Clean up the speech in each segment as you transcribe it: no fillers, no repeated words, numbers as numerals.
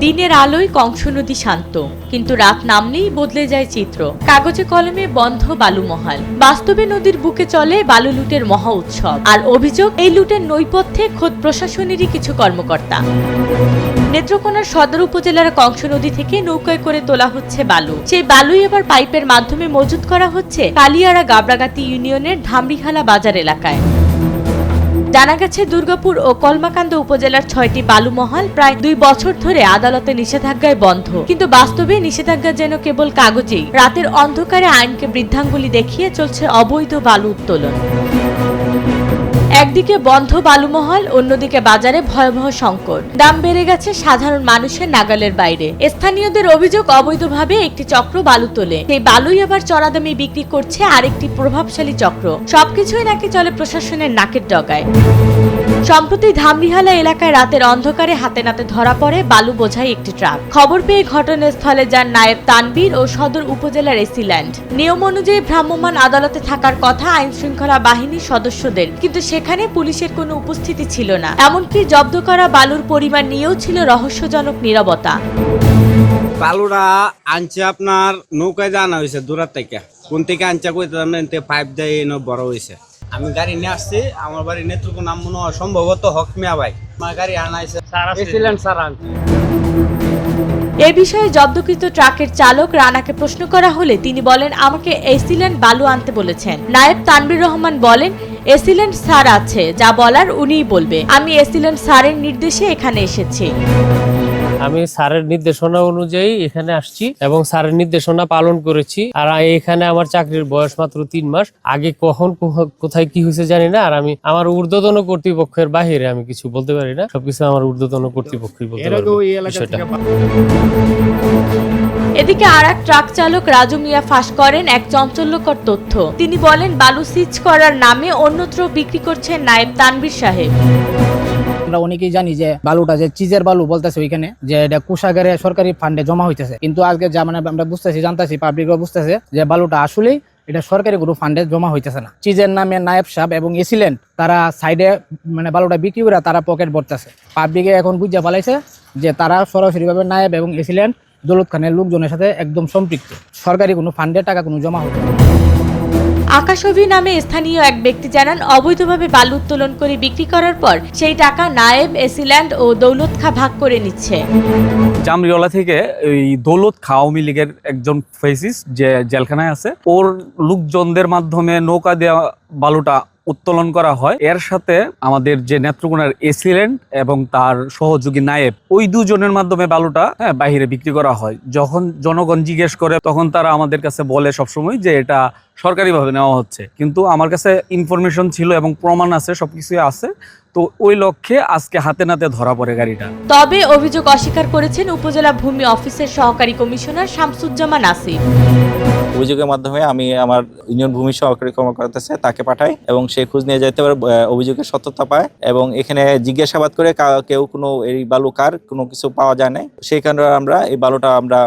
দিনের আলোয় কংস নদী শান্ত, কিন্তু রাত নামলেই বদলে যায় চিত্র। কাগজে কলমে বন্ধ বালুমহাল, বাস্তবে নদীর বুকে চলে বালু লুটের মহা উৎসব। আর অভিযোগ, এই লুটের নৈপথ্যে খোদ প্রশাসনেরই কিছু কর্মকর্তা। নেত্রকোনার সদর উপজেলার কংস নদী থেকে নৌকায় করে তোলা হচ্ছে বালু। সেই বালুই এবার পাইপের মাধ্যমে মজুত করা হচ্ছে কালিয়াড়া গাবড়াগাতি ইউনিয়নের ধামরিখালা বাজার এলাকায়। জানা গেছে, দুর্গাপুর ও কলমাকান্দা উপজেলার 6টি বালুমহাল প্রায় 2 বছর ধরে আদালতে নিষেধাজ্ঞায় বন্ধ, কিন্তু বাস্তবে নিষেধাজ্ঞা যেন কেবল কাগজেই। রাতের অন্ধকারে আইনকে বৃদ্ধাঙ্গুলি দেখিয়ে চলছে অবৈধ বালু উত্তোলন। একদিকে বন্ধ বালুমহল, অন্যদিকে বাজারে ভয়াবহ সংকট। দাম বেড়ে গেছে সাধারণ মানুষের নাগালের বাইরে। স্থানীয়দের অভিযোগ, অবৈধভাবে একটি চক্র বালু তোলে, সেই বালুই আবার চড়া দামে বিক্রি করছে আরেকটি প্রভাবশালী চক্র। সবকিছুই নাকি চলে প্রশাসনের নাকের ডগায়। সম্প্রতি ধামরিহালা এলাকায় রাতের অন্ধকারে হাতে নাতে ধরা পড়ে বালু বোঝাই একটি ট্রাক। খবর পেয়ে ঘটনাস্থলে যান নায়েব তানবীর ও সদর উপজেলার এসিল্যান্ড। নিয়ম অনুযায়ী ভ্রাম্যমাণ আদালতে থাকার কথা আইন শৃঙ্খলা বাহিনীর সদস্যদের, কিন্তু সেখানে পুলিশের কোনো উপস্থিতি ছিল না। এমনকি জব্দ করা বালুর পরিমাণ নিয়েও ছিল রহস্যজনক নীরবতা। বালুরা আনছে আপনার নৌকায় জানা হয়েছে দূরার থেকে, কোন থেকে আনছে কইতে পাইপ দিয়ে বড় হয়েছে। আমি গাড়ি নিয়ে আসছি, আমার বাড়ি নেত্রকোনা, মনে হয় সম্ভবত হকমিয়া ভাই আমার গাড়ি আনাইছে। এ বিষয়ে জব্দকৃত ট্রাকের চালক রানাকে প্রশ্ন করা হলে তিনি বলেন, আমাকে এসিল্যান্ড বালু আনতে বলেছেন। নায়েব তানবীর রহমান বলেন, এসিল্যান্ড স্যার আছে, যা বলার উনিই বলবে। আমি এসিল্যান্ড স্যারের নির্দেশে এখানে এসেছি। আমি স্যারের নির্দেশনা অনুযায়ী এখানে আসছি এবং স্যারের নির্দেশনা পালন করেছি। আর এখানে আমার চাকরির বয়স মাত্র 3 মাস। আগে কখন কোথায় কি হয়েছে জানি না। আর আমি আমার ঊর্ধ্বতন কর্তৃপক্ষের বাহিরে আমি কিছু বলতে পারি না, সবকিছু আমার ঊর্ধ্বতন কর্তৃপক্ষই বলতে পারবে বিষয়টা। এদিকে আরেক ট্রাক চালক রাজু মিয়া ফাঁস করেন এক চাঞ্চল্যকর তথ্য। তিনি বলেন, বালু সিজ করার নামে অন্যত্র বিক্রি করছেন নায়েব তানবীর সাহেব। আমরা অনেকেই জানি যে বালুটা যে চিজের বালু বলতেছে ওইখানে, যে এটা কোষাগারে সরকারি ফান্ডে জমা হইতেছে, কিন্তু আজকে যা মানে আমরা বুঝতেছি, জানতেছি, পাবলিকও বুঝতেছে যে বালুটা আসলেই এটা সরকারি কোনো ফান্ডে জমা হইতেছে না। চিজের নামে নায়েব সাহেব এবং এসিল্যান্ড তারা সাইডে মানে বালুটা বিক্রি করে তারা পকেট ভরতেছে। পাবলিকে এখন বুঝে পালাইছে যে তারা সরাসরিভাবে নায়েব এবং এসিল্যান্ড দৌলত খানের লোকজনের সাথে একদম সম্পৃক্ত। সরকারি কোনো ফান্ডে টাকা কোনো জমা হচ্ছে না। আকাশবী নামে স্থানীয় এক ব্যক্তি জানান, অবৈধভাবে বালু উত্তোলন করে বিক্রি করার পর সেই টাকা নায়েব, এসিল্যান্ড ও দৌলত খা ভাগ করে নিচ্ছে। জামরিওয়ালা থেকে এই দৌলত খা আওয়ামী লীগের একজন ফেসিস যে জেলখানায় আছে, ওর লোকজনদের মাধ্যমে নৌকা দেওয়া বালুটা উত্তোলন করা হয়। এর সাথে আমাদের যে নেত্রকোনার এসিল্যান্ড এবং তার সহযোগী নায়েব, ওই দুজনের মাধ্যমে বালুটা বাহিরে বিক্রি করা হয়। যখন জনগণ জিজ্ঞেস করে তখন তারা আমাদের কাছে বলে সবসময় যে এটা সরকারিভাবে নেওয়া হচ্ছে, কিন্তু আমার কাছে ইনফরমেশন ছিল এবং প্রমাণ আছে, সবকিছুই আছে। তো ওই লক্ষ্যে আজকে হাতে নাতে ধরা পড়ে গাড়িটা। তবে অভিযোগ অস্বীকার করেছেন উপজেলা ভূমি অফিসের সহকারী কমিশনার শামসুজ্জামান আসিফ। অভিযোগের মাধ্যমে আমি আমার ইউনিয়ন ভূমি সহকারী কর্মকর্তা আছে তাকে পাঠাই এবং সে খোঁজ নিয়ে যেতে পারে, অভিযোগের সত্যতা পায় এবং এখানে জিজ্ঞাসাবাদ করে কেউ কোনো এই বালু কার কোনো কিছু পাওয়া যায় না। সেই কারণে আমরা এই বালুটা আমরা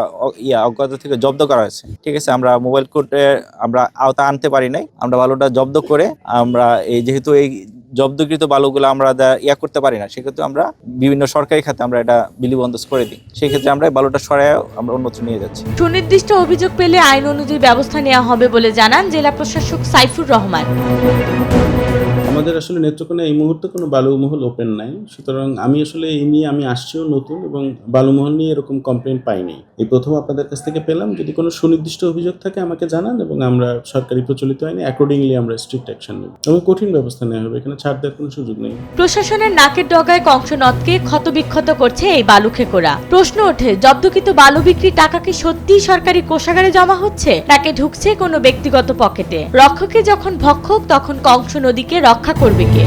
অজ্ঞাত থেকে জব্দ করা হয়েছে। ঠিক আছে, আমরা মোবাইল কোর্টে আমরা আওতা আনতে পারি নাই। আমরা বালুটা জব্দ করে আমরা যেহেতু এই জব্দকৃত বালুগুলো আমরা করতে পারি না, সেক্ষেত্রে আমরা বিভিন্ন সরকারি খাতে আমরা এটা বিলিবন্দোবস্ত করে দিই। সেই ক্ষেত্রে আমরা বালুটা সরায় আমরা অন্যত্র নিয়ে যাচ্ছি। সুনির্দিষ্ট অভিযোগ পেলে আইন অনুযায়ী ব্যবস্থা নেওয়া হবে বলে জানান জেলা প্রশাসক সাইফুর রহমান। আমাদের আসলে নেত্রকোনা এই মুহূর্তে কোনো বালুমহল ওপেন নাই, সুতরাং আমি আসলে এই নিয়ে আমি আসছিও নতুন এবং বালুমহল নিয়ে এরকম কমপ্লেন পাইনি, এই প্রথম আপনাদের কাছ থেকে পেলাম। যদি কোনো সুনির্দিষ্ট অভিযোগ থাকে আমাকে জানান এবং আমরা সরকারি প্রচলিত আইনে অ্যাকর্ডিংলি আমরা স্ট্রিক্ট অ্যাকশন নেব এবং কঠিন ব্যবস্থা নেওয়া হবে। এখানে ছাড় দেওয়ার কোনো সুযোগ নেই। প্রশাসনের নাকের ডগায় কংসনদকে ক্ষতবিক্ষত করছে এই বালু খেকোরা। প্রশ্ন ওঠে, জব্দকৃত বালু বিক্রির টাকা কি সত্যিই সরকারি কোষাগারে জমা হচ্ছে, নাকি ঢুকছে কোনো ব্যক্তিগত পকেটে? রক্ষকে যখন ভক্ষক, তখন কংস নদীকে রক্ষা করবে কে?